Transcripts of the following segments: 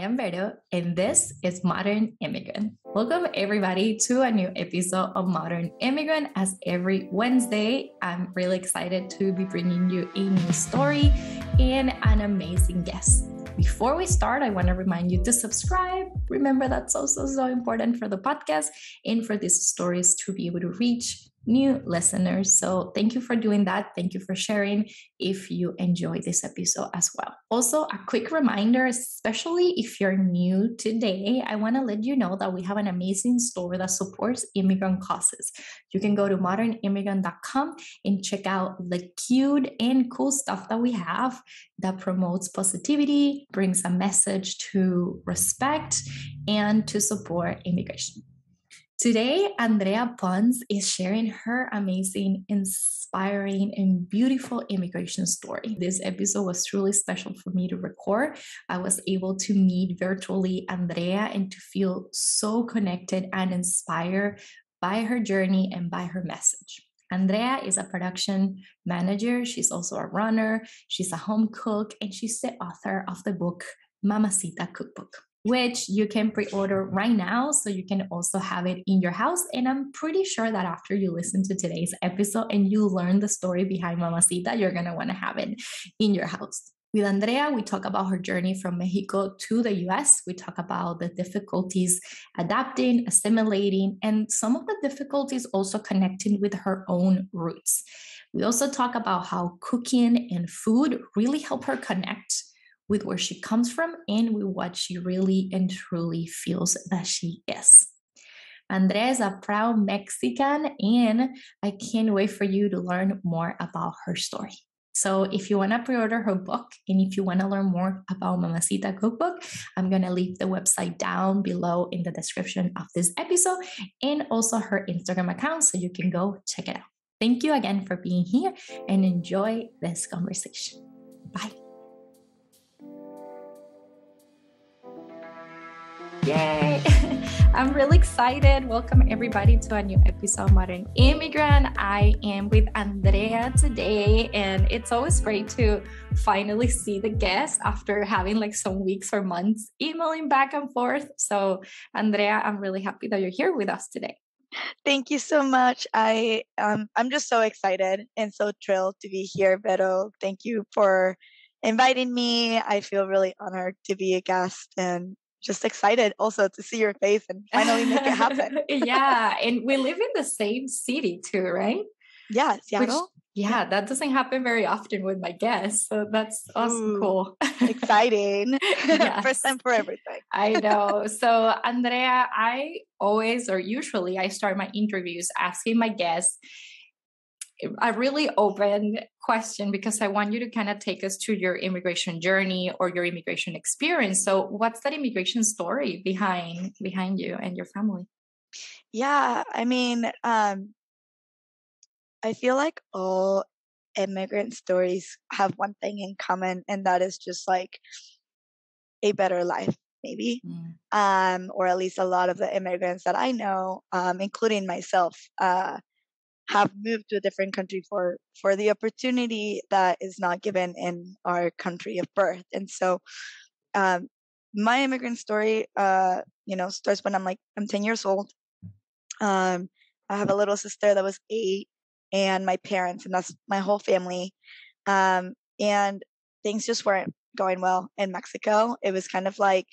am Vero, and this is Modern Immigrant. Welcome, everybody, to a new episode of Modern Immigrant. As every Wednesday, I'm really excited to be bringing you a new story and an amazing guest. Before we start, I want to remind you to subscribe. Remember, that's also so important for the podcast and for these stories to be able to reach new listeners. So thank you for doing that. Thank you for sharing if you enjoyed this episode as well. Also, a quick reminder, especially if you're new today, I want to let you know that we have an amazing store that supports immigrant causes. You can go to modernimmigrant.com and check out the cute and cool stuff that we have that promotes positivity, brings a message to respect and to support immigration. Today, Andrea Pons is sharing her amazing, inspiring, and beautiful immigration story. This episode was truly special for me to record. I was able to meet virtually Andrea and to feel so connected and inspired by her journey and by her message. Andrea is a production manager. She's also a runner. She's a home cook, and she's the author of the book Mamacita Cookbook, which you can pre-order right now, so you can also have it in your house. And I'm pretty sure that after you listen to today's episode and you learn the story behind Mamacita, you're going to want to have it in your house. With Andrea, we talk about her journey from Mexico to the US. We talk about the difficulties adapting, assimilating, and some of the difficulties also connecting with her own roots. We also talk about how cooking and food really help her connect with where she comes from and with what she really and truly feels that she is. Andrea is a proud Mexican, and I can't wait for you to learn more about her story. So if you want to pre-order her book and if you want to learn more about Mamacita Cookbook, I'm going to leave the website down below in the description of this episode and also her Instagram account so you can go check it out. Thank you again for being here and enjoy this conversation. Bye. Yay! I'm really excited. Welcome everybody to a new episode of Modern Immigrant. I am with Andrea today, and it's always great to finally see the guest after having like some weeks or months emailing back and forth. So Andrea, I'm really happy that you're here with us today. Thank you so much. I'm just so excited and so thrilled to be here, Vero. Thank you for inviting me. I feel really honored to be a guest and just excited also to see your face and finally make it happen. Yeah, and we live in the same city too, right? Yeah, Seattle. That doesn't happen very often with my guests, so that's also cool. Exciting. Yes. First time for everything. I know. So Andrea, usually I start my interviews asking my guests a really open question because I want you to kind of take us to your immigration journey or your immigration experience. So what's that immigration story behind you and your family? Yeah, I mean, I feel like all immigrant stories have one thing in common, and that is just like a better life, maybe. Or at least a lot of the immigrants that I know, including myself, have moved to a different country for the opportunity that is not given in our country of birth. And so my immigrant story, starts when I'm 10 years old. I have a little sister that was 8 and my parents, and that's my whole family. And things just weren't going well in Mexico. It was kind of like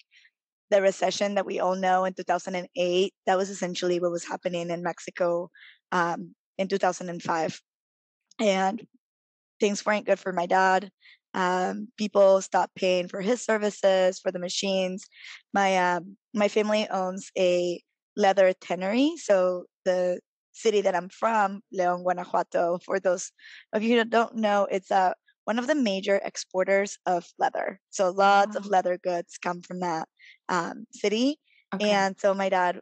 the recession that we all know in 2008. That was essentially what was happening in Mexico in 2005, and things weren't good for my dad. People stopped paying for his services, for the machines. My family owns a leather tannery. So the city that I'm from, León, Guanajuato, for those of you who don't know, it's one of the major exporters of leather. So lots of leather goods come from that city. Okay. And so my dad's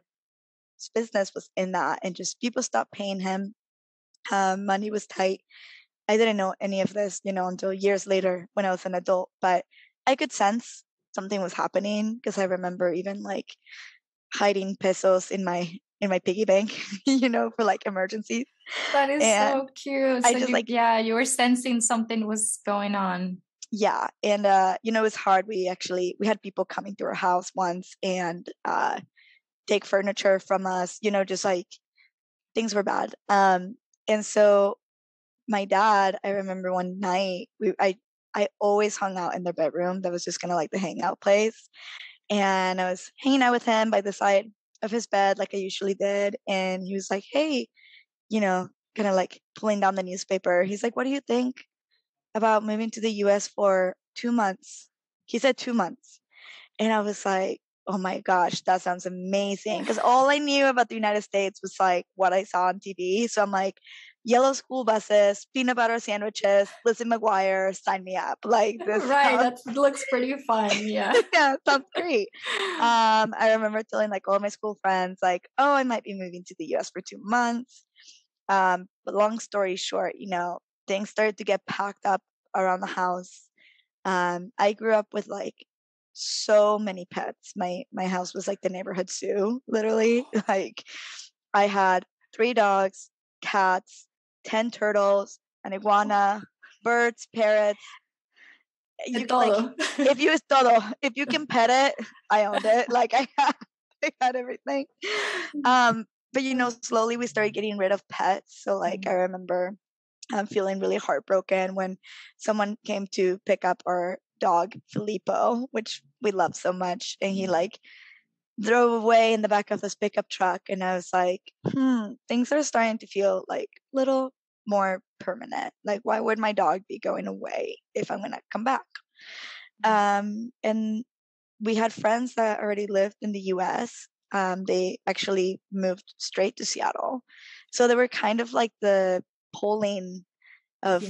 business was in that, and just people stopped paying him. Money was tight. I didn't know any of this, until years later when I was an adult, but I could sense something was happening because I remember even like hiding pesos in my piggy bank, for like emergencies. That is so cute. So you were sensing something was going on. yeah. And, it was hard. We had people coming to our house once and take furniture from us, just like things were bad. And so my dad, I remember one night, I always hung out in their bedroom. That was just kind of like the hangout place. And I was hanging out with him by the side of his bed like I usually did. And he was like, hey, kind of like pulling down the newspaper. He's like, what do you think about moving to the US for 2 months? He said 2 months. And I was like, oh my gosh, that sounds amazing. Because all I knew about the United States was like what I saw on TV. So I'm like, yellow school buses, peanut butter sandwiches, Lizzie McGuire, sign me up. Like this Right, sounds, that looks pretty fun. Yeah. yeah, sounds great. I remember telling like all my school friends, like, oh, I might be moving to the US for 2 months. But long story short, things started to get packed up around the house. I grew up with like so many pets. My house was like the neighborhood zoo, literally. Like I had 3 dogs, cats, 10 turtles, an iguana, birds, parrots. De You can like todo. if you can pet it, I owned it. Like I had everything. But slowly we started getting rid of pets. So like I remember feeling really heartbroken when someone came to pick up our dog Filippo, which we love so much, and he like drove away in the back of this pickup truck. And I was like, things are starting to feel like a little more permanent. Like, why would my dog be going away if I'm gonna come back? And we had friends that already lived in the US. They actually moved straight to Seattle. So they were kind of like the polling of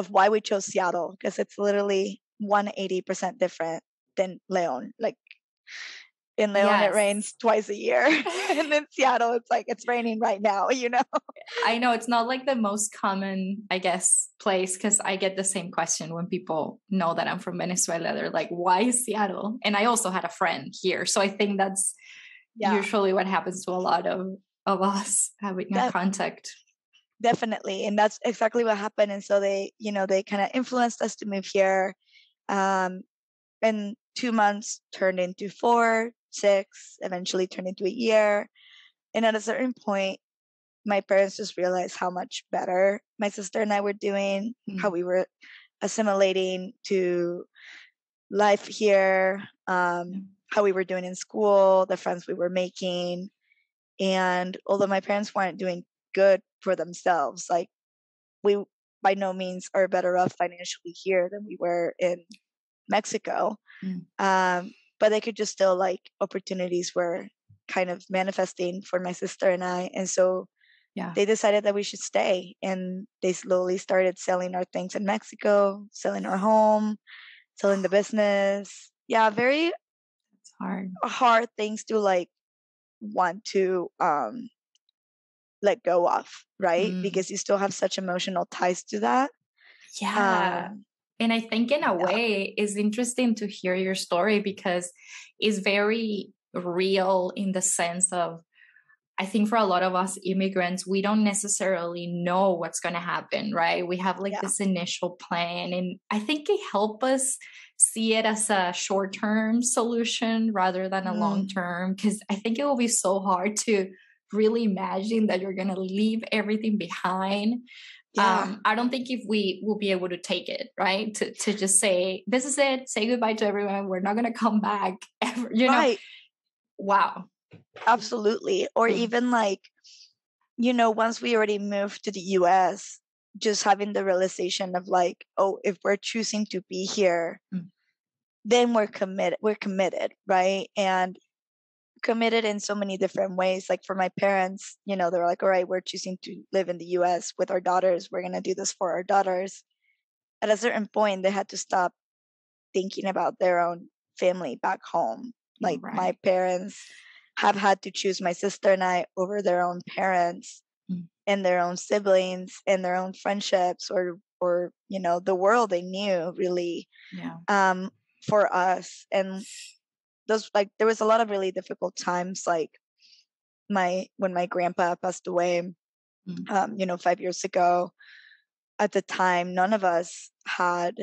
why we chose Seattle, because it's literally 180% different than Leon. Like in Leon, it rains twice a year. And in Seattle, it's like it's raining right now, I know it's not like the most common, I guess, place, because I get the same question when people know that I'm from Venezuela. They're like, why Seattle? And I also had a friend here. So I think that's usually what happens to a lot of us having a contact. Definitely. And that's exactly what happened. And so they kind of influenced us to move here. And 2 months turned into 4, 6, eventually turned into a year. And at a certain point, my parents just realized how much better my sister and I were doing, how we were assimilating to life here, how we were doing in school, the friends we were making. And although my parents weren't doing good for themselves, like we by no means are better off financially here than we were in Mexico. But they could just still like opportunities were kind of manifesting for my sister and I. And so they decided that we should stay, and they slowly started selling our things in Mexico, selling our home, selling the business. Yeah, very hard things to like want to let go of, right? Because you still have such emotional ties to that. And I think in a way it's interesting to hear your story, because it's very real in the sense of, I think for a lot of us immigrants, we don't necessarily know what's going to happen, right? We have like this initial plan, and I think it helps us see it as a short-term solution rather than a long-term, because I think it will be so hard to really imagine that you're going to leave everything behind. I don't think if we will be able to take it, right? To just say, this is it, say goodbye to everyone, we're not going to come back ever, know? Wow. Absolutely. Or even like, once we already moved to the US, just having the realization of like, oh, if we're choosing to be here, then we're committed, right? And committed in so many different ways. Like for my parents, they were like, all right, we're choosing to live in the US with our daughters. We're going to do this for our daughters. At a certain point, they had to stop thinking about their own family back home. Like my parents have had to choose my sister and I over their own parents and their own siblings and their own friendships or the world they knew really for us. And those, like, there was a lot of really difficult times, like when my grandpa passed away 5 years ago. At the time, none of us had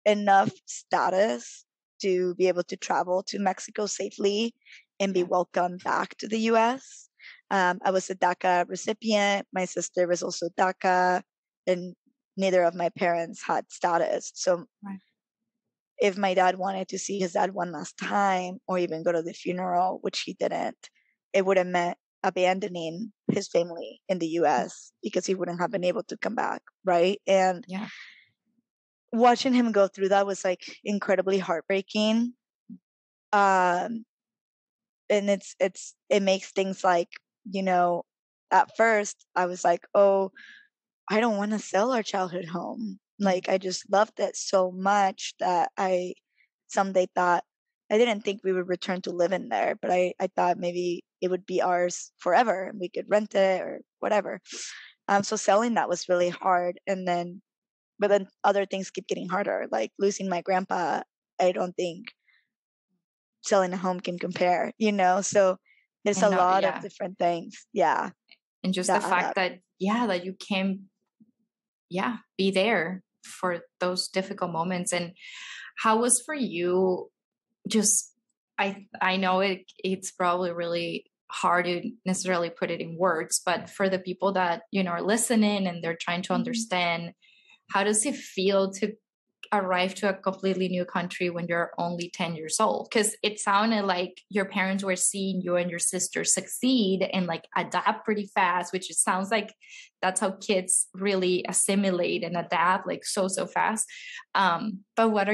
enough status to be able to travel to Mexico safely and be welcomed back to the US. I was a DACA recipient. My sister was also DACA, and neither of my parents had status. So if my dad wanted to see his dad one last time or even go to the funeral, which he didn't, it would have meant abandoning his family in the US because he wouldn't have been able to come back, right? And watching him go through that was like incredibly heartbreaking. And it makes things like, you know, at first I was like, oh, I don't want to sell our childhood home. Like, I just loved it so much that I someday thought, I didn't think we would return to live in there, but I thought maybe it would be ours forever and we could rent it or whatever. So selling that was really hard. But then other things keep getting harder, like losing my grandpa. I don't think selling a home can compare, you know? So there's a lot of different things. Yeah. And just the fact that you can, be there for those difficult moments. And how was for you, just, I know it's probably really hard to necessarily put it in words, but for the people that, are listening and they're trying to understand, how does it feel to arrive to a completely new country when you're only 10 years old? Because it sounded like your parents were seeing you and your sister succeed and like adapt pretty fast, which it sounds like that's how kids really assimilate and adapt like so fast. But what do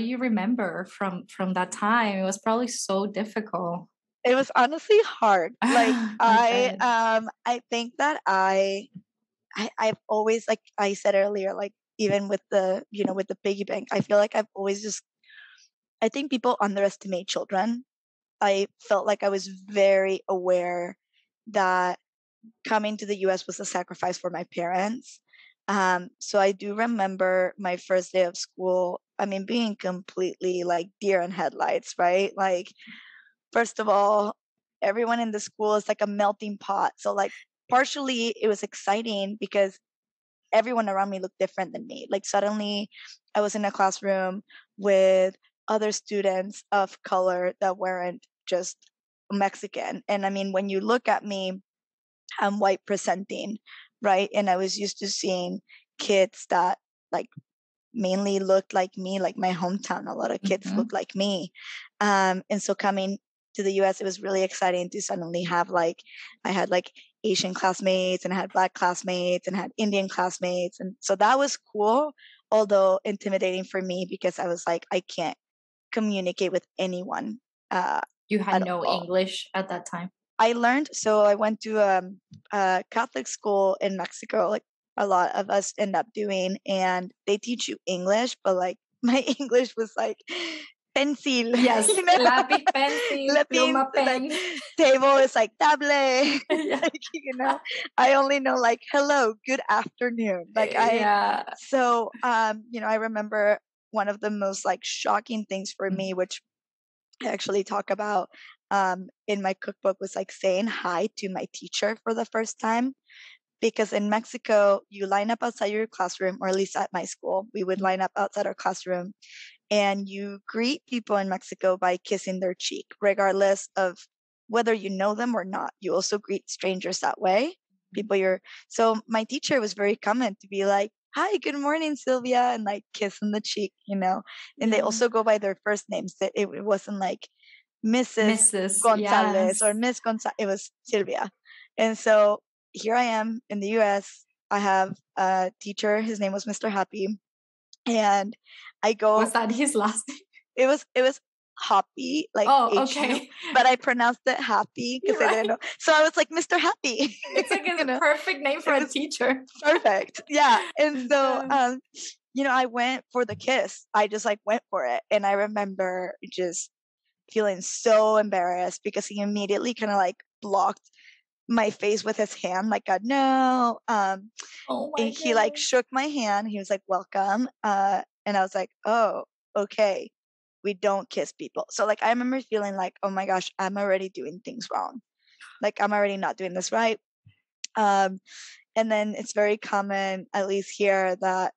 you remember from that time? It was probably so difficult. It was honestly hard. Like I think that I've always, like I said earlier, like even with the, with the piggy bank, I feel like I've always I think people underestimate children. I felt like I was very aware that coming to the US was a sacrifice for my parents. So I do remember my first day of school, I mean, being completely like deer in headlights, right? Like, first of all, everyone in the school is like a melting pot. So like partially it was exciting because everyone around me looked different than me. Like suddenly I was in a classroom with other students of color that weren't just Mexican. And I mean, when you look at me, I'm white presenting, right? And I was used to seeing kids that like mainly looked like me, like my hometown. A lot of kids look like me. And so coming to the US, it was really exciting to suddenly have like, I had like Asian classmates and I had Black classmates and I had Indian classmates. And so that was cool, although intimidating for me because I was like, I can't communicate with anyone. You had no English at that time? I learned, so I went to a Catholic school in Mexico, like a lot of us end up doing, and they teach you English, but like my English was like pencil. Yes, lápiz, pencil, pluma, pen. Like, table is like table. Like, I only know like hello, good afternoon. Like so I remember one of the most like shocking things for me, which I actually talk about in my cookbook, was like saying hi to my teacher for the first time. Because in Mexico, you line up outside your classroom, or at least at my school, we would line up outside our classroom and you greet people in Mexico by kissing their cheek, regardless of whether you know them or not. You also greet strangers that way. So my teacher was very common to be like, hi, good morning, Sylvia, and like kiss on the cheek, and they also go by their first names. That it wasn't like Mrs. Gonzalez or Miss Gonzalez. It was Sylvia. And so here I am in the US. I have a teacher. His name was Mr. Happy. And I go. Was that his last name? It was Happy, like okay. But I pronounced it Happy because I didn't know. So I was like, Mr. Happy. It's like a perfect name for a teacher. Perfect. Yeah. And so I went for the kiss. I just like went for it. And I remember just feeling so embarrassed because he immediately kind of like blocked my face with his hand, like, God, no. And he like shook my hand. He was like, welcome. And I was like, oh, okay. We don't kiss people. So like, I remember feeling like, oh my gosh, I'm already doing things wrong. Like, I'm already not doing this right. And then it's very common, at least here, that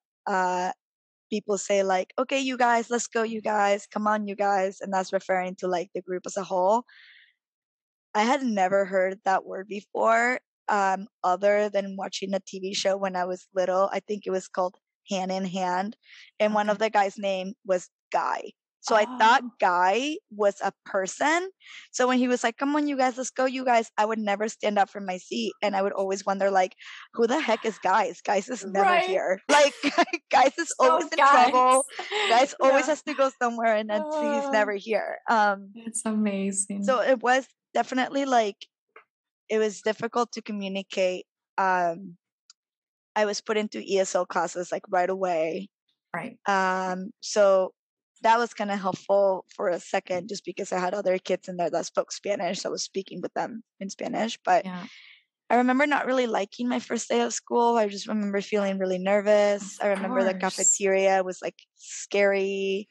people say like, okay, you guys, let's go, you guys, come on, you guys. And that's referring to like the group as a whole. I had never heard that word before, other than watching a TV show when I was little. I think it was called Hand in Hand. And one of the guys' name was Guy. So I thought Guy was a person. So when he was like, come on, you guys, let's go, you guys, I would never stand up from my seat. And I would always wonder, like, who the heck is Guys? Guys is never here. Like, Guys is always in trouble. Guys always has to go somewhere and then he's never here. It's amazing. So it was definitely like, it was difficult to communicate. I was put into ESL classes like right away. Right. So that was kind of helpful for a second, just because I had other kids in there that spoke Spanish. So I was speaking with them in Spanish. But I remember not really liking my first day of school. I just remember feeling really nervous. I remember the cafeteria was like scary.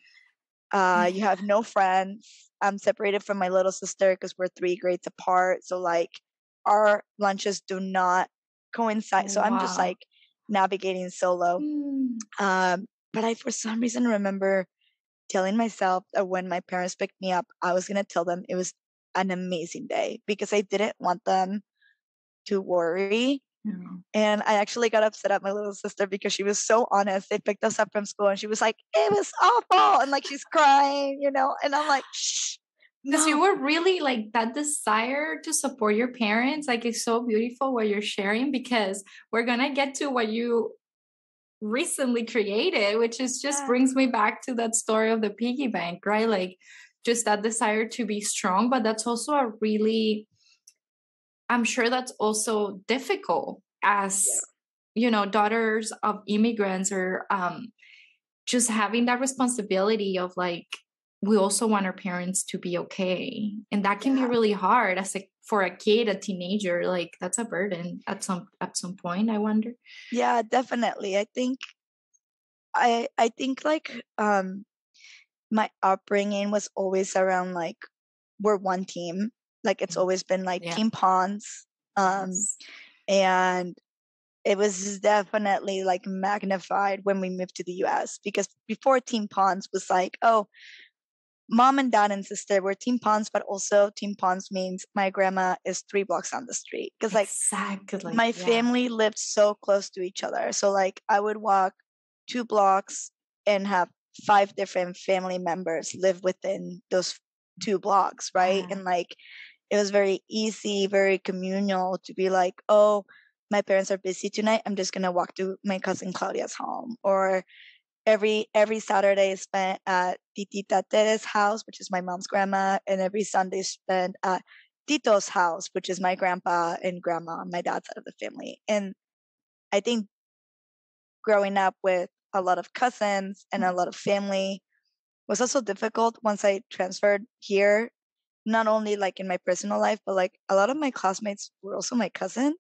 You have no friends. I'm separated from my little sister because we're 3 grades apart. So like our lunches do not coincide. So I'm just like navigating solo. But I, for some reason, remember telling myself that when my parents picked me up, I was going to tell them it was an amazing day, because I didn't want them to worry. And I actually got upset at my little sister because she was so honest. They picked us up from school and she was like, it was awful. And like, she's crying, you know, and I'm like, shh. Because you were really like that desire to support your parents. Like, it's so beautiful what you're sharing, because we're going to get to what you recently created, which is just brings me back to that story of the piggy bank, right? Like, just that desire to be strong. But that's also a really, I'm sure that's also difficult as, you know, daughters of immigrants, or just having that responsibility of like, we also want our parents to be okay. And that can be really hard as for a kid, a teenager. Like, that's a burden at some point, I wonder. Yeah, definitely. I think like my upbringing was always around like, we're one team. Like, it's always been like Team Pawns. And it was definitely like magnified when we moved to the US, because before Team Pawns was like, oh, mom and dad and sister were Team Pawns, but also Team Pawns means my grandma is 3 blocks down the street. Because like my family lived so close to each other. So like I would walk 2 blocks and have 5 different family members live within those 2 blocks, right? And like, it was very easy, very communal to be like, oh, my parents are busy tonight, I'm just gonna walk to my cousin Claudia's home. Or every Saturday is spent at Titita Tere's house, which is my mom's grandma, and every Sunday is spent at Tito's house, which is my grandpa and grandma on my dad's side of the family. And I think growing up with a lot of cousins and a lot of family was also difficult once I transferred here, not only like in my personal life, but like a lot of my classmates were also my cousins,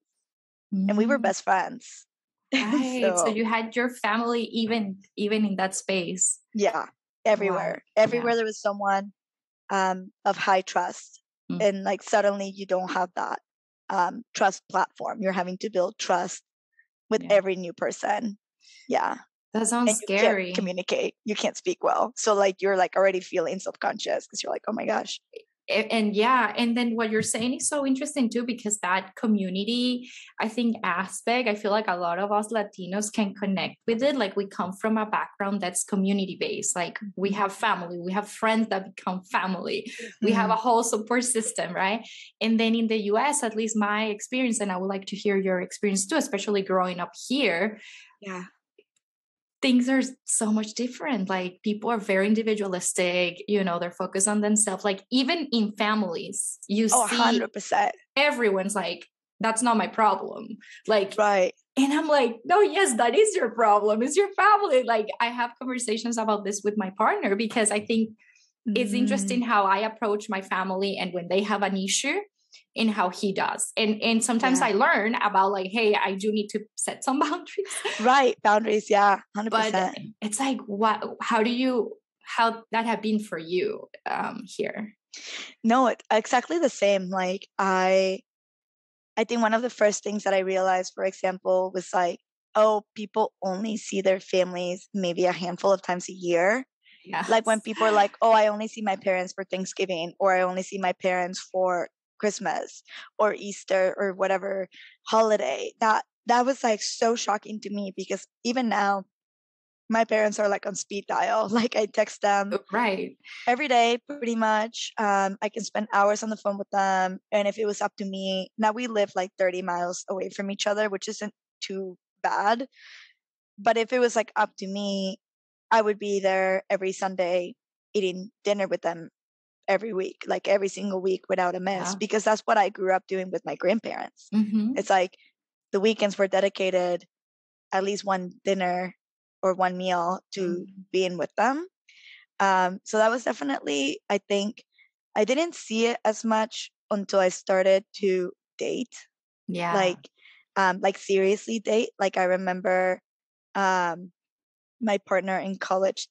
and we were best friends. Right. So you had your family even in that space. Yeah. Everywhere. Everywhere there was someone of high trust. And like suddenly you don't have that trust platform. You're having to build trust with every new person. Yeah. That sounds scary. You can't communicate. You can't speak well. So like you're like already feeling self-conscious because you're like, oh my gosh. And then what you're saying is so interesting too, because that community, I think, aspect, I feel like a lot of us Latinos can connect with it. Like, we come from a background that's community based. Like, we have family, we have friends that become family, we have a whole support system, right? And then in the US, at least my experience, and I would like to hear your experience too, especially growing up here. Yeah. Things are so much different. Like, people are very individualistic, you know, they're focused on themselves. Like, even in families, you see 100%. Everyone's like, that's not my problem. Like, right. And I'm like, no, yes, that is your problem. It's your family. Like, I have conversations about this with my partner, because I think it's interesting how I approach my family and when they have an issue, in how he does. And sometimes I learn about like, hey, I do need to set some boundaries. Right. Boundaries. Yeah. 100%. But it's like, how that have been for you here? No, exactly the same. Like I think one of the first things that I realized, for example, was like, oh, people only see their families maybe a handful of times a year. Yes. Like when people are like, oh, I only see my parents for Thanksgiving, or I only see my parents for Christmas or Easter or whatever holiday. That was like so shocking to me, because even now my parents are like on speed dial. Like I text them right every day pretty much. I can spend hours on the phone with them, and if it was up to me, now we live like 30 miles away from each other, which isn't too bad. But if it was like up to me, I would be there every Sunday eating dinner with them every week, like every single week without a miss, because that's what I grew up doing with my grandparents. Mm-hmm. It's like the weekends were dedicated at least one dinner or one meal to being with them. So that was definitely, I think, I didn't see it as much until I started to date. Yeah. Like seriously date. Like I remember my partner in college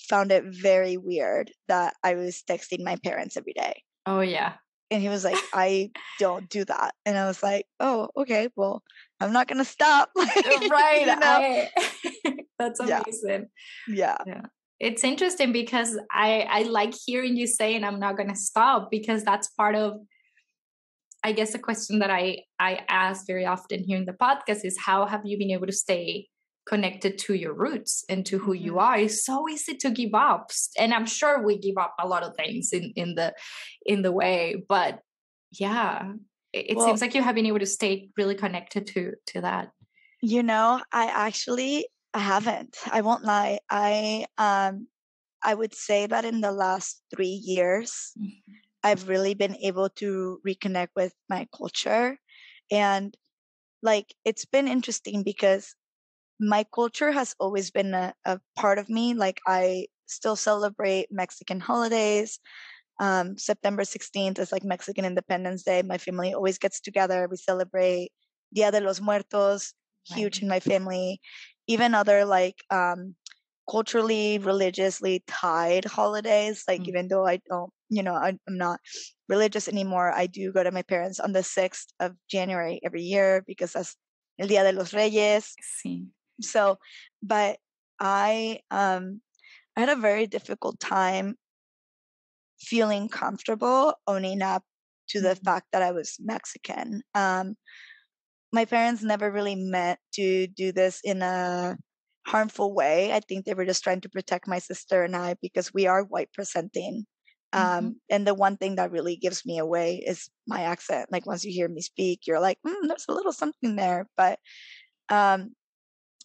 found it very weird that I was texting my parents every day. Oh, yeah. And he was like, I don't do that. And I was like, oh, okay, well, I'm not going to stop. Right. You know? That's amazing. Yeah. It's interesting because I like hearing you saying I'm not going to stop, because that's part of, I guess, a question that I ask very often here in the podcast is, how have you been able to stay connected to your roots and to who you are? It's so easy to give up, and I'm sure we give up a lot of things in the way, but yeah, it seems like you have been able to stay really connected to that. You know, I haven't. I won't lie. I would say that in the last 3 years, I've really been able to reconnect with my culture. And like, it's been interesting because my culture has always been a part of me. Like I still celebrate Mexican holidays. September 16th is like Mexican Independence Day. My family always gets together. We celebrate Dia de los Muertos, huge in my family. Even other like culturally, religiously tied holidays. Like even though I don't, I'm not religious anymore, I do go to my parents on the 6th of January every year, because that's El Dia de los Reyes. Sí. So, but I had a very difficult time feeling comfortable owning up to the fact that I was Mexican. My parents never really meant to do this in a harmful way. I think they were just trying to protect my sister and I, because we are white presenting. And the one thing that really gives me away is my accent. Like once you hear me speak, you're like, there's a little something there. But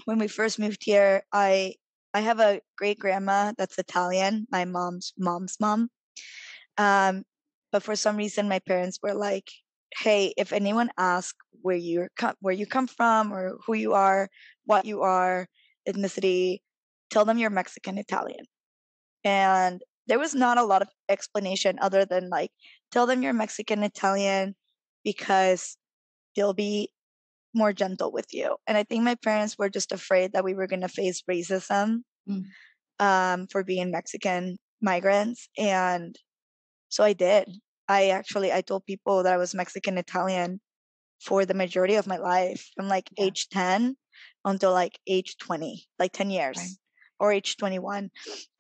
when we first moved here, I have a great grandma that's Italian, my mom's mom. But for some reason, my parents were like, "Hey, if anyone asks where you come from, or who you are, what you are, ethnicity, tell them you're Mexican Italian." And there was not a lot of explanation other than like, tell them you're Mexican Italian because they'll be more gentle with you. And I think my parents were just afraid that we were going to face racism for being Mexican migrants. And so I did. I told people that I was Mexican Italian for the majority of my life, from like age 10 until like age 20, like 10 years, or age 21.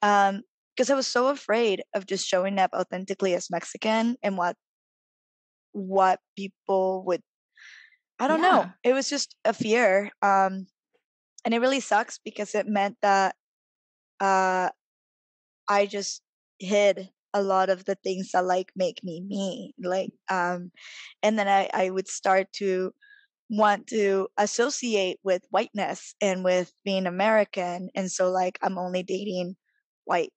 Because I was so afraid of just showing up authentically as Mexican, and what people would, I don't know. It was just a fear. And it really sucks, because it meant that I just hid a lot of the things that like make me. Like and then I would start to want to associate with whiteness and with being American. And so like I'm only dating white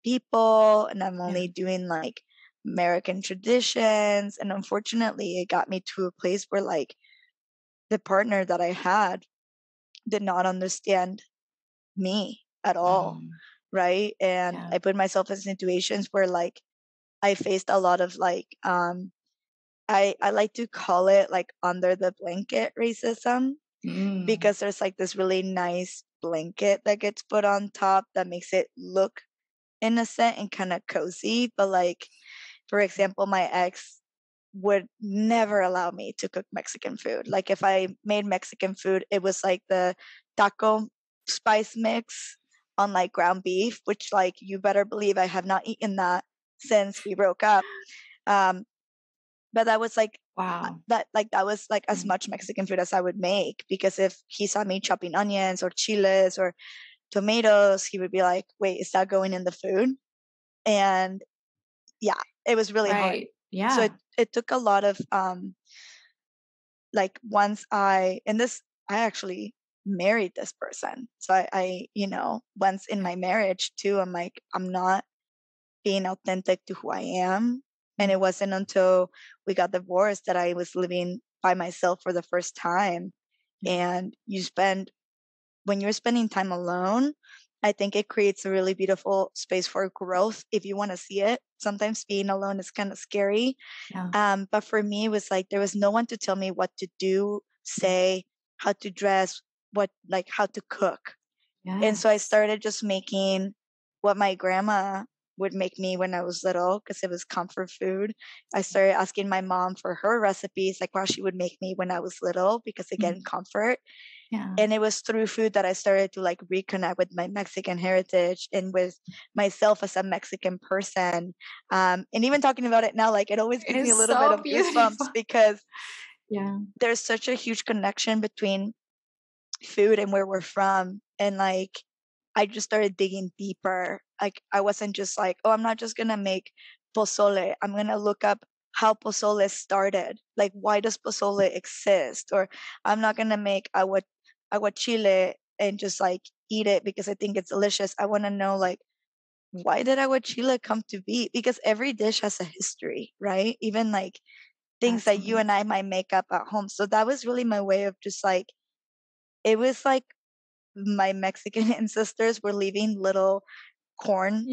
people, and I'm only doing like American traditions. And unfortunately it got me to a place where like the partner that I had did not understand me at all. Right. And I put myself in situations where like I faced a lot of like I like to call it like under the blanket racism, because there's like this really nice blanket that gets put on top that makes it look innocent and kind of cozy. But like, for example, my ex would never allow me to cook Mexican food. Like if I made Mexican food, it was like the taco spice mix on like ground beef, which like you better believe I have not eaten that since we broke up. But that was like Wow. that was like as much Mexican food as I would make, because if he saw me chopping onions or chiles or tomatoes, he would be like, "Wait, is that going in the food?" And yeah, it was really hard. Right. Yeah. So it took a lot of like once I actually married this person. So I once in my marriage too, I'm like, I'm not being authentic to who I am. And it wasn't until we got divorced that I was living by myself for the first time. And when you're spending time alone, I think it creates a really beautiful space for growth if you want to see it. Sometimes being alone is kind of scary. Yeah. But for me, it was like there was no one to tell me what to do, say, how to dress, how to cook. And so I started just making what my grandma would make me when I was little, because it was comfort food. I started asking my mom for her recipes, like what she would make me when I was little, because again, comfort. Yeah. And it was through food that I started to like reconnect with my Mexican heritage and with myself as a Mexican person. And even talking about it now, like it always gives me a little bit of goosebumps, because there's such a huge connection between food and where we're from. And like I just started digging deeper. Like I wasn't just like, oh, I'm not just gonna make pozole. I'm gonna look up how pozole started. Like why does pozole exist? Or I'm not gonna make aguachile and just like eat it because I think it's delicious. I want to know like, why did aguachile come to be? Because every dish has a history, right? Even like things that you and I might make up at home. So that was really my way of just like, it was like my Mexican ancestors were leaving little corn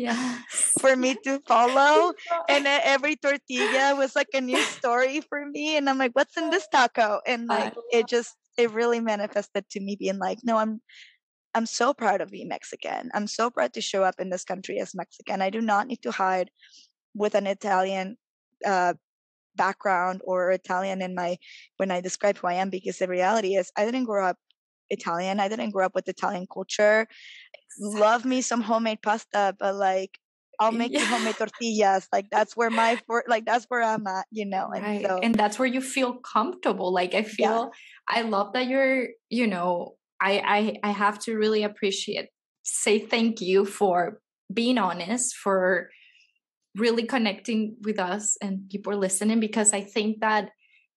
for me to follow. And then every tortilla was like a new story for me. And I'm like, what's in this taco? And like it really manifested to me being like, no, I'm so proud of being Mexican. I'm so proud to show up in this country as Mexican. I do not need to hide with an Italian background or Italian when I describe who I am, because the reality is I didn't grow up Italian. I didn't grow up with Italian culture. Love me some homemade pasta, but like I'll make you homemade tortillas. Like that's where that's where I'm at, Right. And so that's where you feel comfortable. Like I feel I love that you're, I have to really say thank you for being honest, for really connecting with us and people listening, because I think that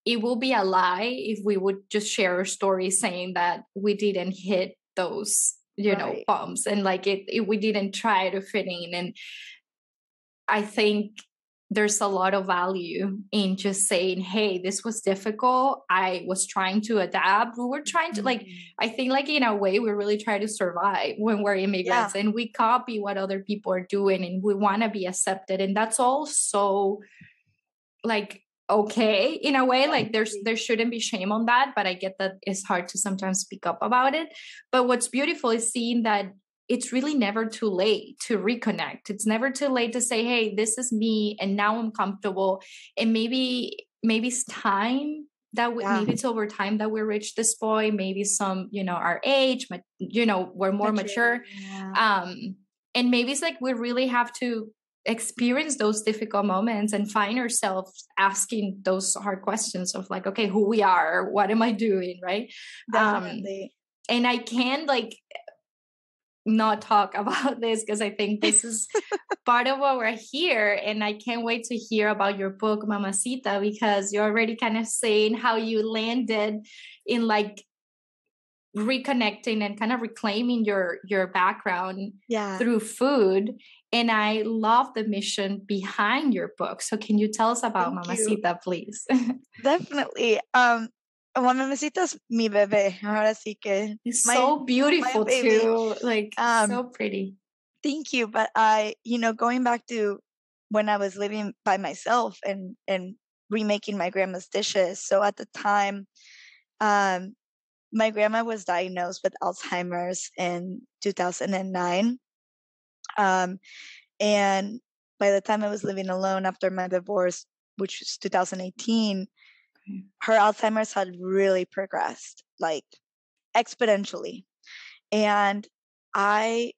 it will be a lie if we would just share a story saying that we didn't hit those, bumps, and like we didn't try to fit in. And I think there's a lot of value in just saying, hey, this was difficult. I was trying to adapt. We were trying to I think like in a way, we really try to survive when we're immigrants and we copy what other people are doing and we want to be accepted. And that's all so like, okay, in a way, like there shouldn't be shame on that, but I get that it's hard to sometimes speak up about it. But what's beautiful is seeing that it's really never too late to reconnect. It's never too late to say, hey, this is me and now I'm comfortable. And maybe it's time that maybe it's over time that we reach this point. Maybe some, our age, but we're more mature. And maybe it's like we really have to experience those difficult moments and find ourselves asking those hard questions of like, okay, who we are, what am I doing, right? Definitely. And I can't like not talk about this because I think this is part of what we're here. And I can't wait to hear about your book, Mamacita, because you're already kind of saying how you landed in like reconnecting and kind of reclaiming your background through food. And I love the mission behind your book. So can you tell us about Mamacita, please? Definitely. Mamacita's mi bebé. Ahora sí que it's so beautiful too. Like so pretty. Thank you. But going back to when I was living by myself and remaking my grandma's dishes. So at the time, my grandma was diagnosed with Alzheimer's in 2009. And by the time I was living alone after my divorce, which was 2018, her Alzheimer's had really progressed, like exponentially. And I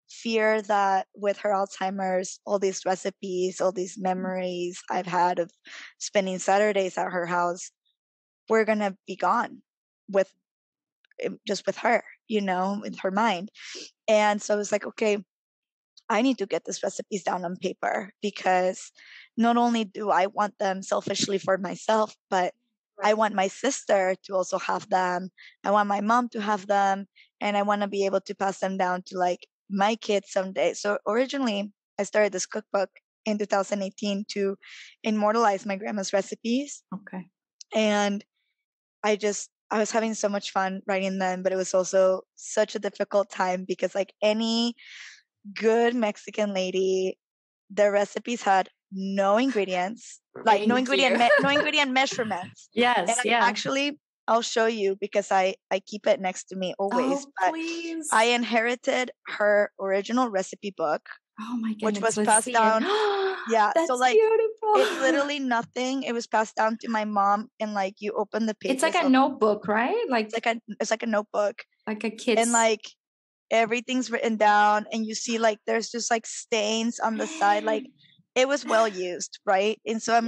fear that with her Alzheimer's, all these recipes, all these memories I've had of spending Saturdays at her house, we're going to be gone with just with her, you know, in her mind. And so I was like, okay, I need to get these recipes down on paper, because not only do I want them selfishly for myself, but I want my sister to also have them. I want my mom to have them, and I want to be able to pass them down to like my kids someday. So originally I started this cookbook in 2018 to immortalize my grandma's recipes. Okay. And I was having so much fun writing them, but it was also such a difficult time because like any good Mexican lady, the recipes had no ingredients, like no ingredient measurements. Yes, And I'll show you because I keep it next to me always. Oh, but please. I inherited her original recipe book. Oh my Which goodness. was passed down. Yeah. That's so like beautiful. It's literally nothing. It was passed down to my mom, and like you open the pages. It's like a notebook, right? Like it's like a notebook. Like a kid's. And like everything's written down, and you see like there's just like stains on the side. Like it was well used, right? And so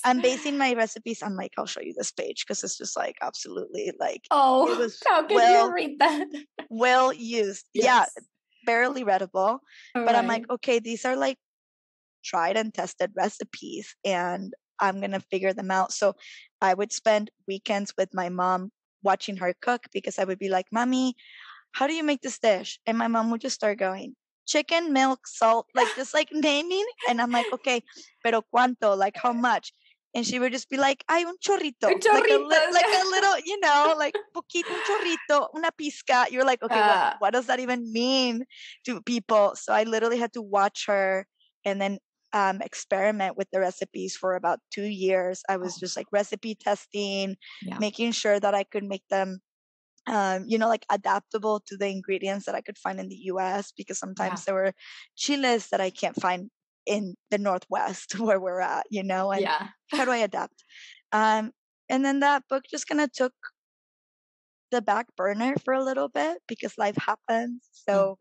I'm basing my recipes on like, I'll show you this page because it's just like absolutely like it was how can you read that? Well used. Yes. Yeah, barely readable. All but right. I'm like, okay, these are like tried and tested recipes, and I'm gonna figure them out. So I would spend weekends with my mom watching her cook, because I would be like, Mommy, how do you make this dish? And my mom would just start going, chicken, milk, salt, like just like naming. And I'm like, okay, pero cuánto? Like how much? And she would just be like, ay, un chorrito. Like a little, you know, like poquito, un chorrito, una pizca. You're like, okay, what does that even mean to people? So I literally had to watch her and then experiment with the recipes for about 2 years. I was just like recipe testing, making sure that I could make them you know, like adaptable to the ingredients that I could find in the US, because sometimes there were chiles that I can't find in the Northwest where we're at, you know, and how do I adapt? And then that book just kind of took the back burner for a little bit because life happens. So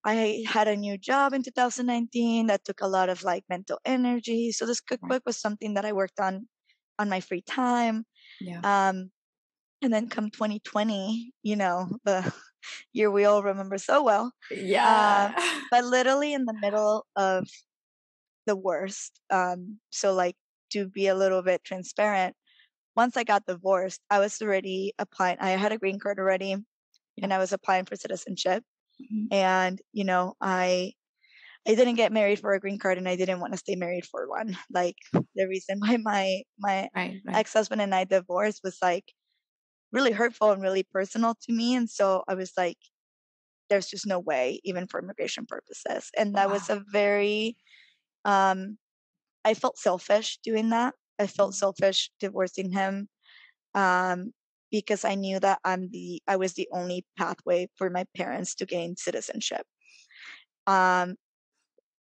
I had a new job in 2019 that took a lot of like mental energy. So this cookbook was something that I worked on my free time. And then come 2020, you know, the year we all remember so well. But literally in the middle of the worst. So like to be a little bit transparent, once I got divorced, I was already applying. I had a green card already, and I was applying for citizenship. And, you know, I didn't get married for a green card, and I didn't want to stay married for one. Like the reason why my ex-husband and I divorced was like really hurtful and really personal to me. And so I was like, there's just no way, even for immigration purposes. And that was a very, I felt selfish doing that. I felt selfish divorcing him because I knew that I was the only pathway for my parents to gain citizenship. And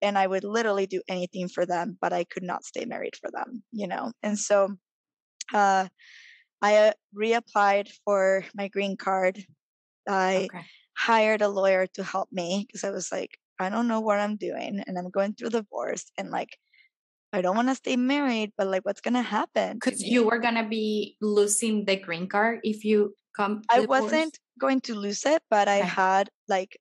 I would literally do anything for them, but I could not stay married for them, you know? And so, I reapplied for my green card. I hired a lawyer to help me because I was like, I don't know what I'm doing, and I'm going through divorce, and like, I don't want to stay married, but like, what's going to happen? Because you were going to be losing the green card if you come to divorce? Wasn't going to lose it, but I had like,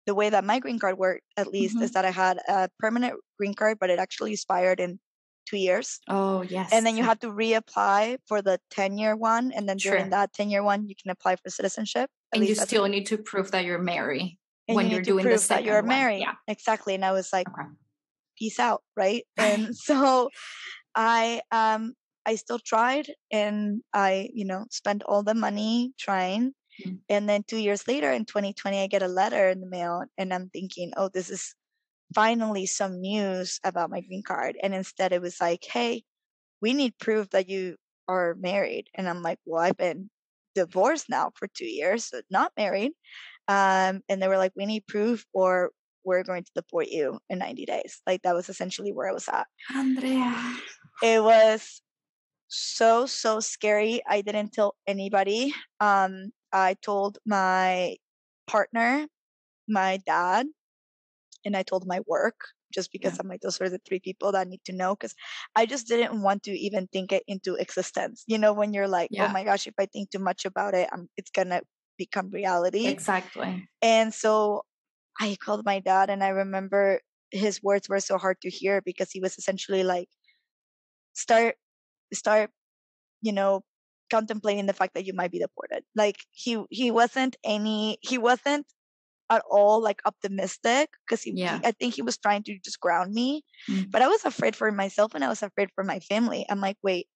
the way that my green card worked, at least, is that I had a permanent green card, but it actually expired in 2 years. Oh, yes. And then you have to reapply for the 10-year one. And then during that 10-year one, you can apply for citizenship. And you still need to prove that you're married when you're doing the second one. That you're married. Yeah. Exactly. And I was like, peace out. Right. And so I still tried, and I, you know, spent all the money trying. And then 2 years later in 2020, I get a letter in the mail, and I'm thinking, oh, this is finally some news about my green card. And instead it was like, hey, we need proof that you are married. And I'm like, well, I've been divorced now for 2 years, so not married. And they were like, we need proof, or we're going to deport you in 90 days. Like that was essentially where I was at. Andrea. It was so scary. I didn't tell anybody. I told my partner, my dad, and I told my work, just because I'm like, those are the three people that need to know, because I just didn't want to even think it into existence. You know, when you're like, oh my gosh, if I think too much about it, it's gonna become reality. Exactly. And so I called my dad, and I remember his words were so hard to hear, because he was essentially like, start, you know, contemplating the fact that you might be deported. Like he wasn't at all like optimistic, because I think he was trying to just ground me. But I was afraid for myself, and I was afraid for my family. I'm like, wait,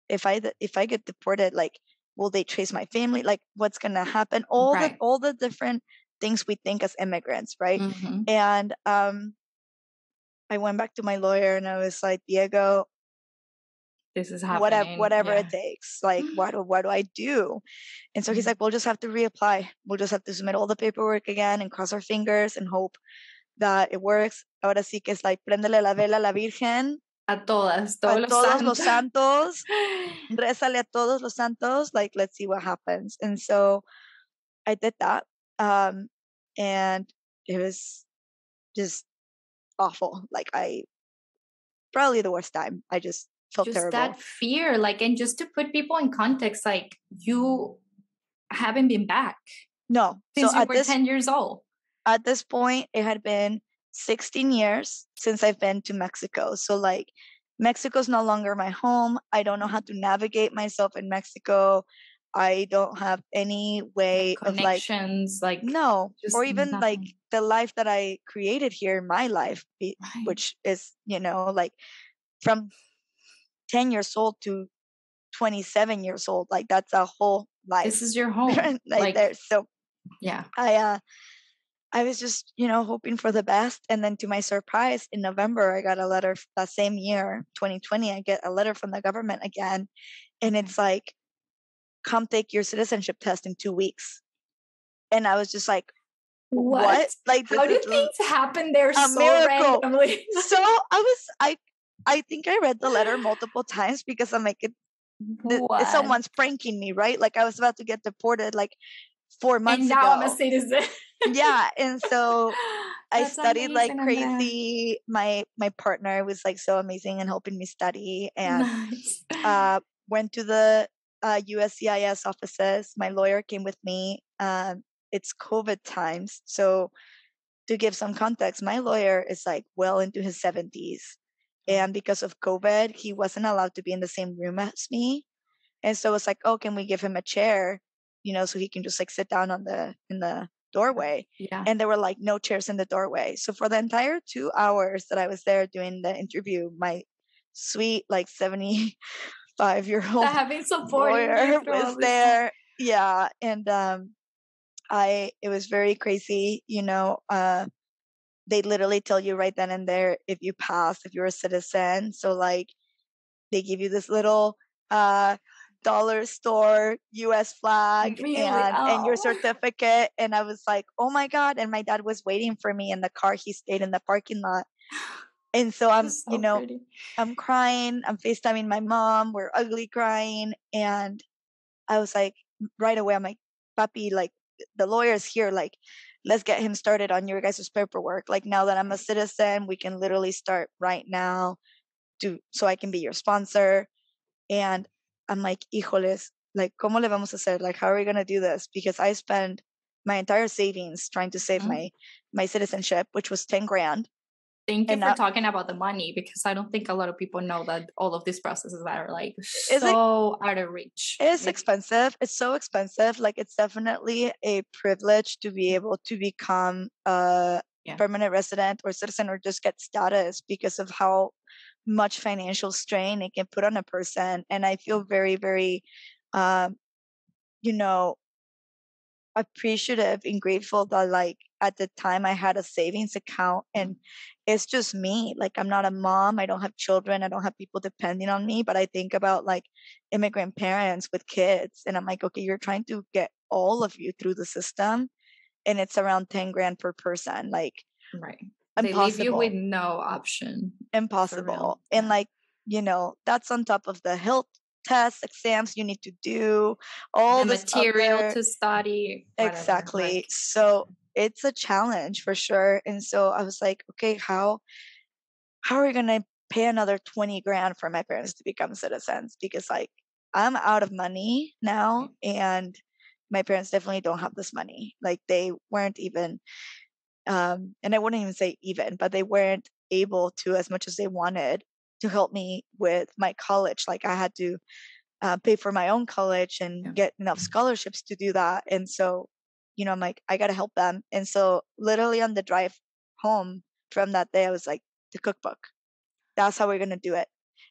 if I get deported, like, will they trace my family? Like, what's gonna happen? All the different things we think as immigrants, right? And I went back to my lawyer, and I was like, Diego, this is happening. Whatever it takes. Like, what do I do? And so he's like, we'll just have to reapply. We'll just have to submit all the paperwork again and cross our fingers and hope that it works. Ahora sí que es like, préndele la vela a la Virgen. A todos los santos. Rézale a todos los santos. Like, let's see what happens. And so I did that. And it was just awful. Like, probably the worst time. I just felt terrible. That fear, like, and just to put people in context, like, you haven't been back. No. Since you were 10 years old. At this point, it had been 16 years since I've been to Mexico. So, like, Mexico's no longer my home. I don't know how to navigate myself in Mexico. I don't have any way of like no, or even nothing. Like the life that I created here in my life, which is, you know, like from 10 years old to 27 years old. Like, that's a whole life. This is your home. like there. So yeah, I was just, you know, hoping for the best. And then to my surprise, in November, I got a letter that same year, 2020, I get a letter from the government again. And it's like, come take your citizenship test in 2 weeks. And I was just like, what? Like, how do things happen there so miracle. randomly? So I think I read the letter multiple times, because I'm like, someone's pranking me, right? Like, I was about to get deported like 4 months ago. And now I'm a citizen. Yeah. And so I studied like crazy. My partner was like so amazing and helping me study, and went to the USCIS offices. My lawyer came with me. It's COVID times. So to give some context, my lawyer is like well into his 70s. And because of COVID, he wasn't allowed to be in the same room as me. And so it's like, oh, can we give him a chair, you know, so he can just like sit down in the doorway. Yeah. And there were like no chairs in the doorway. So for the entire 2 hours that I was there doing the interview, my sweet like 75-year-old having support lawyer was there. Yeah. And it was very crazy, you know. They literally tell you right then and there if you pass, if you're a citizen. So like they give you this little dollar store US flag, really? and your certificate. And I was like, oh my God. And my dad was waiting for me in the car. He stayed in the parking lot. And so I'm, so you know, pretty. I'm crying. I'm FaceTiming my mom. We're ugly crying. And I was like, right away, I'm like, papi, like the lawyer's here. Like, let's get him started on your guys' paperwork. Like, now that I'm a citizen, we can literally start right now so I can be your sponsor. And I'm like, híjoles, like, ¿cómo le vamos a hacer? Like, how are we going to do this? Because I spent my entire savings trying to save my citizenship, which was 10 grand. Thank you for talking about the money, because I don't think a lot of people know that all of these processes are like so out of reach. It's expensive. It's so expensive. Like, it's definitely a privilege to be able to become a permanent resident or citizen, or just get status, because of how much financial strain it can put on a person. And I feel very, very, you know, appreciative and grateful that like at the time I had a savings account, and it's just me. Like, I'm not a mom. I don't have children. I don't have people depending on me. But I think about like immigrant parents with kids, and I'm like, okay, you're trying to get all of you through the system, and it's around 10 grand per person. Like, right. Impossible. They leave you with no option. Impossible. And like that's on top of the health tests, exams you need to do, all the this material other to study. Whatever. exactly. So it's a challenge for sure. And so I was like, okay, how are we gonna pay another 20 grand for my parents to become citizens? Because like I'm out of money now, and my parents definitely don't have this money. Like they weren't even, and I wouldn't even say even, but they weren't able to, as much as they wanted, to help me with my college. Like I had to pay for my own college and get enough scholarships to do that. And so, I'm like, I gotta help them. And so literally on the drive home from that day, I was like, the cookbook. That's how we're gonna do it.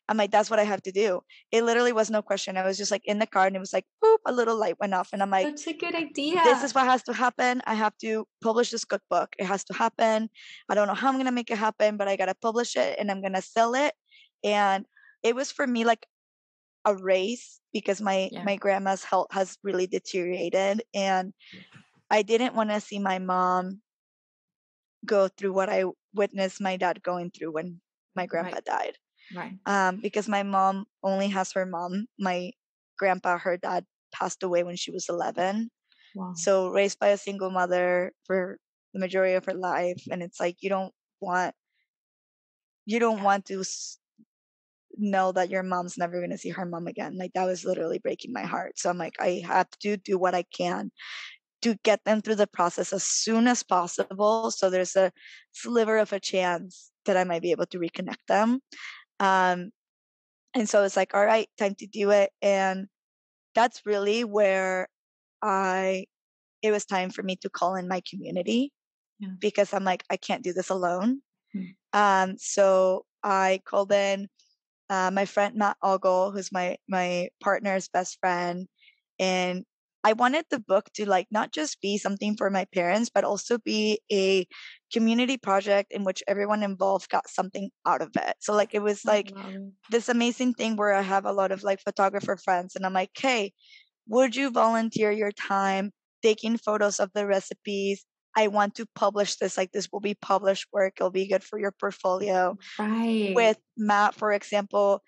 I'm like, that's what I have to do. It literally was no question. I was just like in the car and it was like, boop, a little light went off. And I'm like, such a good idea. This is what has to happen. I have to publish this cookbook. It has to happen. I don't know how I'm gonna make it happen, but I gotta publish it and I'm gonna sell it. And it was for me like a race because my grandma's health has really deteriorated, and I didn't want to see my mom go through what I witnessed my dad going through when my grandpa died. Right. Because my mom only has her mom. My grandpa, her dad, passed away when she was 11. Wow. So raised by a single mother for the majority of her life, and it's like you don't want to know that your mom's never going to see her mom again. Like that was literally breaking my heart. So I'm like, I have to do what I can to get them through the process as soon as possible, so there's a sliver of a chance that I might be able to reconnect them. And so it's like, all right, time to do it. And that's really where it was time for me to call in my community, because I'm like, I can't do this alone. So I called in my friend Matt Ogle, who's my partner's best friend, and I wanted the book to like not just be something for my parents, but also be a community project in which everyone involved got something out of it. So like it was like this amazing thing where I have a lot of like photographer friends, and I'm like, hey, would you volunteer your time taking photos of the recipes? I want to publish this. Like this will be published work. It'll be good for your portfolio. Right. With Matt, for example,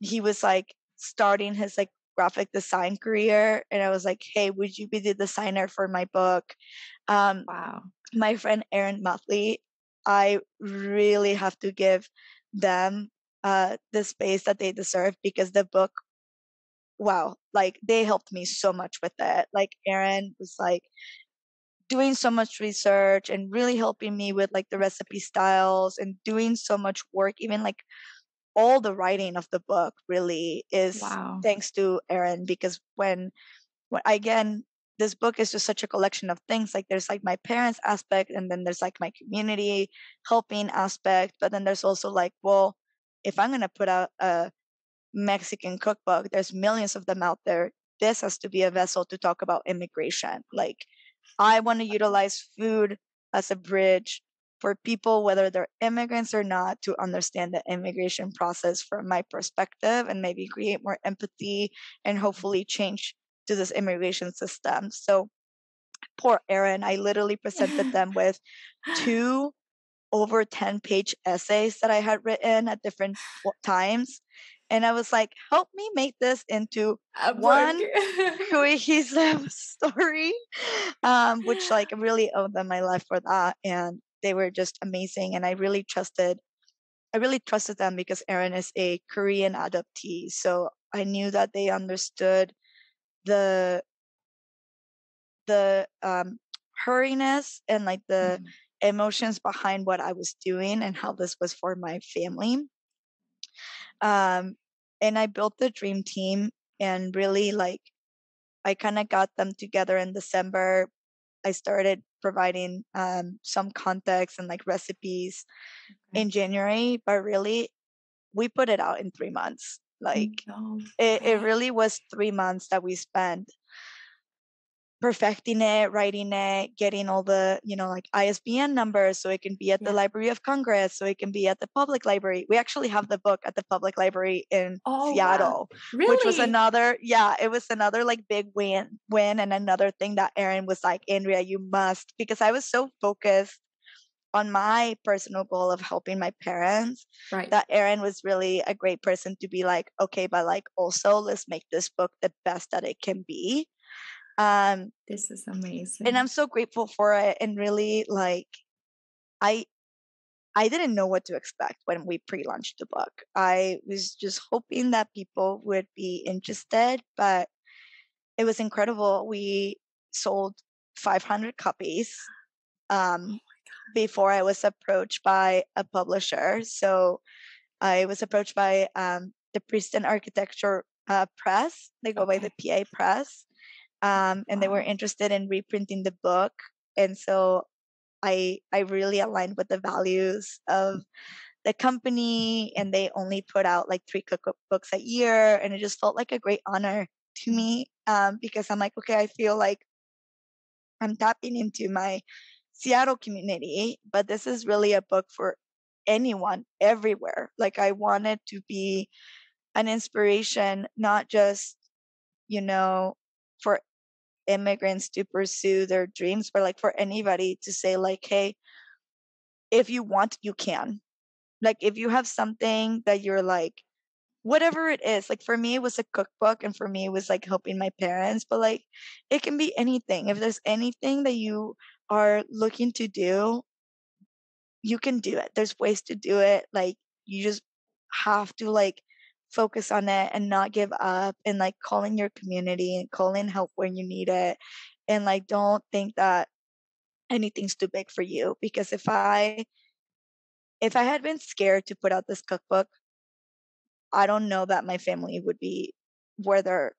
he was like starting his like graphic design career, and I was like, hey, would you be the designer for my book? Wow. My friend Aaron Motley, I really have to give them the space that they deserve, because the book, wow, like they helped me so much with it. Like Aaron was like doing so much research and really helping me with like the recipe styles and doing so much work. Even like all the writing of the book really is thanks to Aaron, because when again, this book is just such a collection of things. Like there's like my parents aspect, and then there's like my community helping aspect, but then there's also like, well, if I'm gonna put out a Mexican cookbook, there's millions of them out there. This has to be a vessel to talk about immigration. Like I want to utilize food as a bridge for people, whether they're immigrants or not, to understand the immigration process from my perspective and maybe create more empathy and hopefully change to this immigration system. So poor Aaron, I literally presented them with 2 over 10-page essays that I had written at different times. And I was like, help me make this into one cohesive story, which like I really owed them my life for that. And they were just amazing. And I really trusted them, because Aaron is a Korean adoptee. So I knew that they understood the hurriness and like the emotions behind what I was doing and how this was for my family. And I built the dream team, and really like I kind of got them together in December. I started providing some context and like recipes in January, but really we put it out in 3 months. Like it really was 3 months that we spent perfecting it, writing it, getting all the, like ISBN numbers so it can be at the Library of Congress, so it can be at the public library. We actually have the book at the public library in Seattle, which was another, it was another like big win. And another thing that Aaron was like, Andrea, you must, because I was so focused on my personal goal of helping my parents, that Erin was really a great person to be like, okay, but like also let's make this book the best that it can be. This is amazing. And I'm so grateful for it. And really, like, I didn't know what to expect when we pre-launched the book. I was just hoping that people would be interested, but it was incredible. We sold 500 copies before I was approached by a publisher. So I was approached by the Priest and Architecture Press. They go by the PA Press. And they were interested in reprinting the book. And so I really aligned with the values of the company, and they only put out like 3 cookbooks a year. And it just felt like a great honor to me because I'm like, okay, I feel like I'm tapping into my Seattle community, but this is really a book for anyone, everywhere. Like, I wanted to be an inspiration, not just, for immigrants to pursue their dreams, but like for anybody to say like, hey, if you want, you can. Like, if you have something that you're like, whatever it is, like for me, it was a cookbook, and for me, it was like helping my parents, but like it can be anything. If there's anything that you are looking to do, you can do it. There's ways to do it. Like, you just have to like focus on it and not give up, and like calling your community and calling help when you need it. And like, don't think that anything's too big for you, because if I had been scared to put out this cookbook, I don't know that my family would be where they're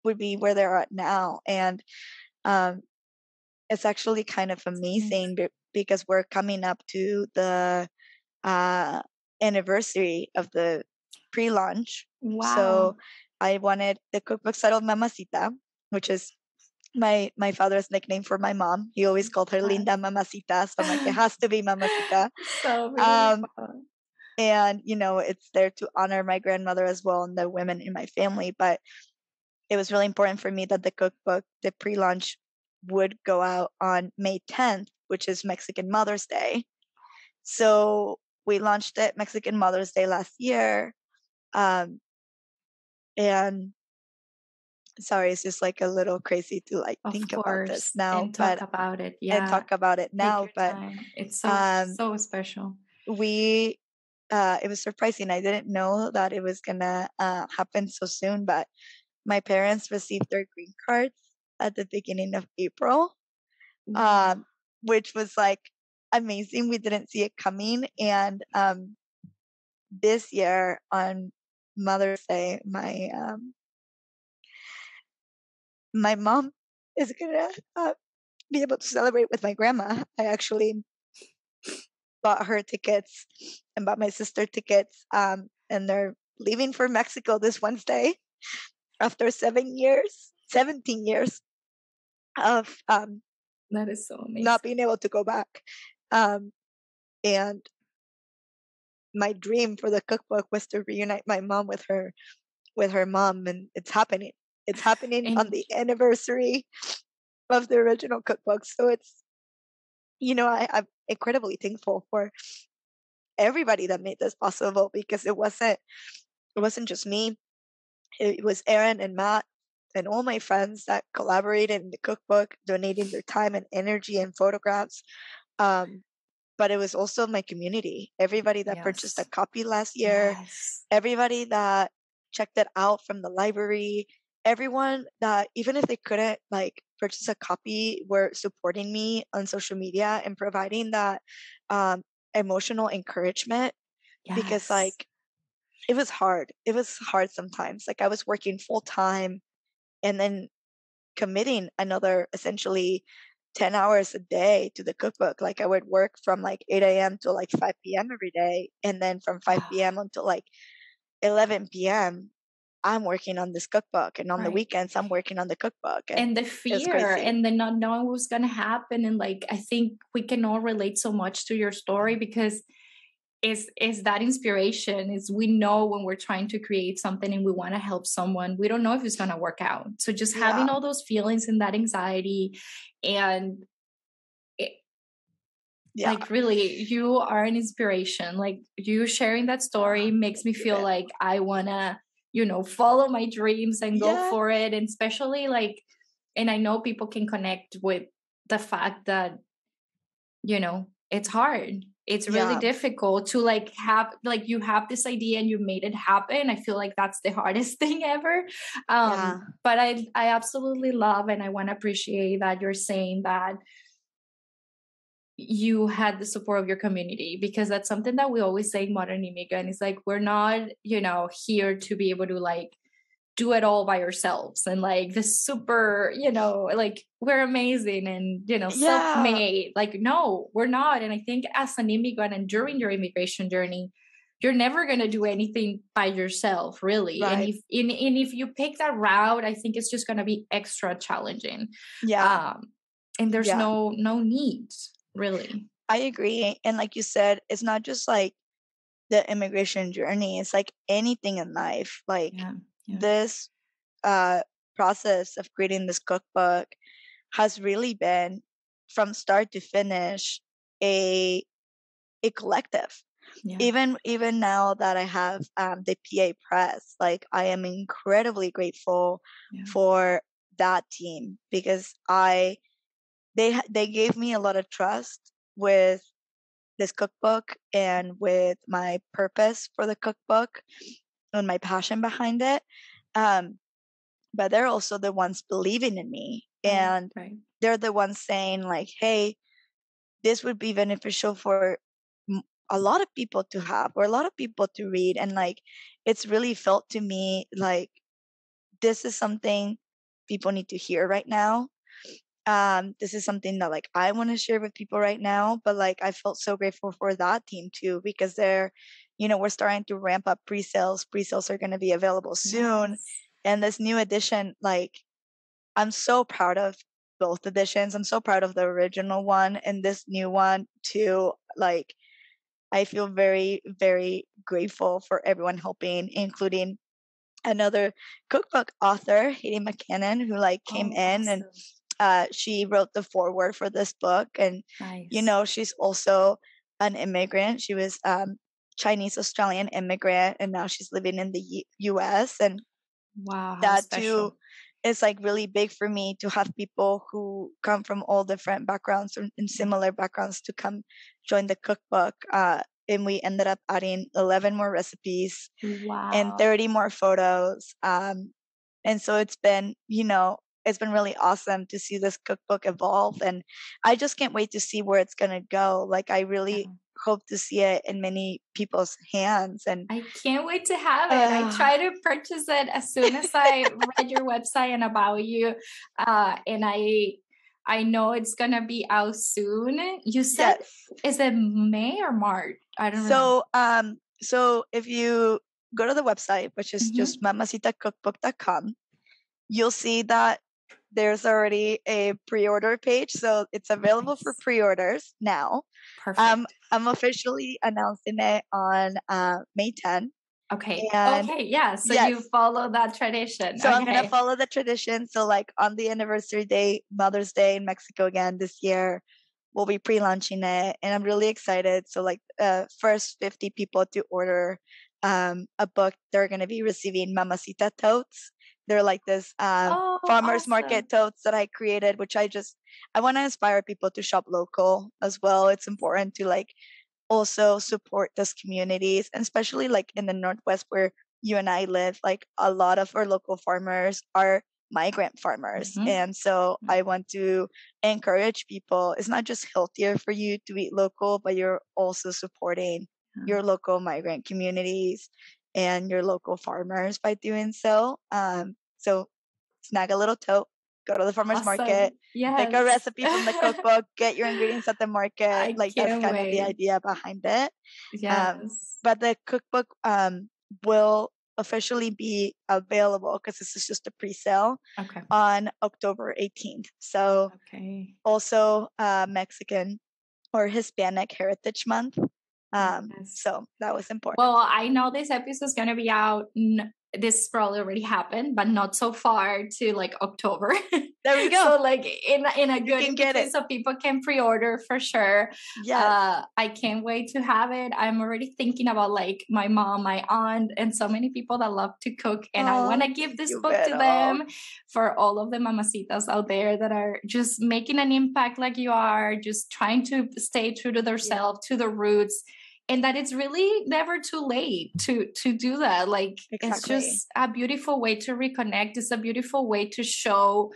at now. And it's actually kind of amazing because we're coming up to the anniversary of the pre-launch. Wow. So I wanted the cookbook titled Mamacita, which is my father's nickname for my mom. He always called her Linda Mamacita. So I'm like, it has to be Mamacita. So beautiful. And, it's there to honor my grandmother as well and the women in my family. But it was really important for me that the cookbook, the pre-launch, would go out on May 10th, which is Mexican Mother's Day. So we launched it Mexican Mother's Day last year. And sorry, it's just like a little crazy to like think about this now. And talk about it. Yeah. And talk about it now. But time. It's so special. It was surprising. I didn't know that it was gonna happen so soon, but my parents received their green cards at the beginning of April, which was like amazing. We didn't see it coming. And this year on Mother's Day, my mom is gonna be able to celebrate with my grandma. I actually bought her tickets and bought my sister tickets, and they're leaving for Mexico this Wednesday after 17 years of that is so amazing, not being able to go back. And my dream for the cookbook was to reunite my mom with her mom, and it's happening. It's happening on the anniversary of the original cookbook. So it's, I'm incredibly thankful for everybody that made this possible, because it wasn't just me. It was Erin and Matt and all my friends that collaborated in the cookbook, donating their time and energy and photographs. But it was also my community. Everybody that purchased a copy last year, everybody that checked it out from the library, everyone that, even if they couldn't like purchase a copy, were supporting me on social media and providing that emotional encouragement. Because like, it was hard. It was hard sometimes. Like, I was working full time and then committing another essentially 10 hours a day to the cookbook. Like, I would work from like 8 a.m. to like 5 p.m. every day. And then from 5 p.m. until like 11 p.m., I'm working on this cookbook. And on the weekends, I'm working on the cookbook. And the fear and the not knowing what's going to happen. And like, I think we can all relate so much to your story, because is that inspiration. Is we know when we're trying to create something and we want to help someone, we don't know if it's going to work out. So just having all those feelings and that anxiety, and Yeah. Like really, you are an inspiration. Like you sharing that story makes me feel like I wanna, follow my dreams and go for it. And especially like, and I know people can connect with the fact that, it's hard. It's really difficult to like you have this idea and you made it happen. I feel like that's the hardest thing ever. But I absolutely love, and I want to appreciate that you're saying that you had the support of your community, because that's something that we always say in Modern Immigrant. It's like, we're not, here to be able to like do it all by ourselves and like the super, like we're amazing and, self-made. Like, no, we're not. And I think as an immigrant and during your immigration journey, you're never going to do anything by yourself, really. Right. And if you pick that route, I think it's just going to be extra challenging. And there's no need, really. I agree. And like you said, it's not just like the immigration journey. It's like anything in life. Like this process of creating this cookbook has really been, from start to finish, a collective. Even now that I have the PA Press, like I am incredibly grateful for that team, because they gave me a lot of trust with this cookbook and with my purpose for the cookbook and my passion behind it. But they're also the ones believing in me, and they're the ones saying like, hey, this would be beneficial for a lot of people to have, or a lot of people to read. And like, it's really felt to me like this is something people need to hear right now. This is something that like I want to share with people right now. But like, I felt so grateful for that team too, because they're, we're starting to ramp up pre-sales. Pre-sales are going to be available soon. And this new edition, like, I'm so proud of both editions. I'm so proud of the original one and this new one too. Like, I feel very, very grateful for everyone helping, including another cookbook author, Haiti McKinnon, who like came in and she wrote the foreword for this book. And, she's also an immigrant. She was Chinese Australian immigrant, and now she's living in the US. And that too is like really big for me, to have people who come from all different backgrounds and similar backgrounds to come join the cookbook. And we ended up adding 11 more recipes and 30 more photos. And so it's been, it's been really awesome to see this cookbook evolve. And I just can't wait to see where it's going to go. Like, I really hope to see it in many people's hands. And I can't wait to have it. I try to purchase it as soon as I read your website and about you. And I know it's going to be out soon. You said, is it May or March? I don't know. So if you go to the website, which is just mamacitacookbook.com, you'll see that there's already a pre-order page. So it's available for pre-orders now. Perfect. I'm officially announcing it on May 10th. Okay. Yeah. So you follow that tradition. So I'm going to follow the tradition. So like on the anniversary day, Mother's Day in Mexico again this year, we'll be pre-launching it. And I'm really excited. So like first 50 people to order a book, they're going to be receiving Mamacita totes. They're like this farmers market totes that I created, which I want to inspire people to shop local as well. It's important to like also support those communities, and especially like in the Northwest where you and I live, like a lot of our local farmers are migrant farmers. And so I want to encourage people. It's not just healthier for you to eat local, but you're also supporting your local migrant communities and your local farmers by doing so. So snag a little tote, go to the farmer's market, pick a recipe from the cookbook, get your ingredients at the market. Like that's kind of the idea behind it. But the cookbook will officially be available, because this is just a pre-sale, on October 18th. So also Mexican or Hispanic Heritage Month. So that was important. Well, I know this episode is going to be out this probably already happened, but not so far to like October. There we go. So like in a good between, so people can pre-order for sure. Yes. I can't wait to have it. I'm already thinking about like my mom, my aunt, and so many people that love to cook. And I want to give this book to them, for all of the mamacitas out there that are just making an impact like you are, just trying to stay true to themselves, to the roots. And that it's really never too late to do that. Like, It's just a beautiful way to reconnect. It's a beautiful way to show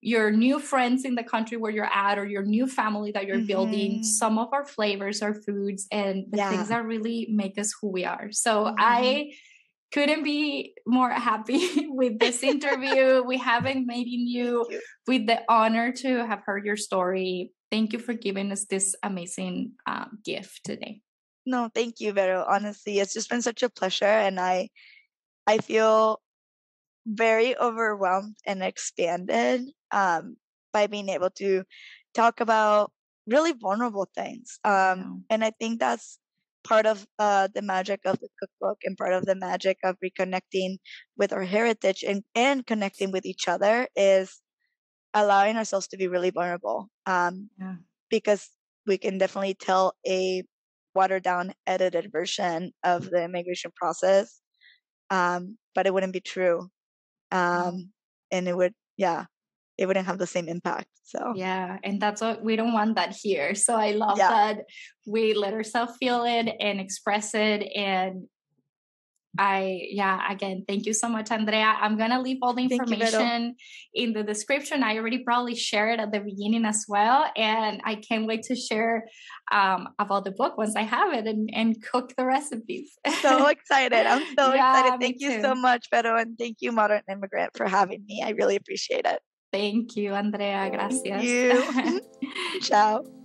your new friends in the country where you're at, or your new family that you're building, some of our flavors, our foods, and the things that really make us who we are. So I couldn't be more happy with this interview. We haven't made you with the honor to have heard your story. Thank you for giving us this amazing gift today. No, thank you, Vero. Honestly, it's just been such a pleasure, and I feel very overwhelmed and expanded by being able to talk about really vulnerable things. And I think that's part of the magic of the cookbook, and part of the magic of reconnecting with our heritage and connecting with each other, is allowing ourselves to be really vulnerable. Because we can definitely tell a watered down, edited version of the immigration process, but it wouldn't be true. And it wouldn't have the same impact. So and that's what we don't want that here. So I love that we let ourselves feel it and express it. And again, thank you so much, Andrea. I'm gonna leave all the information in the description. I already probably shared it at the beginning as well, and I can't wait to share about the book once I have it and cook the recipes. So excited! I'm so excited. Thank you so much, Vero, and thank you, Modern Immigrant, for having me. I really appreciate it. Thank you, Andrea. Gracias. Thank you. Ciao.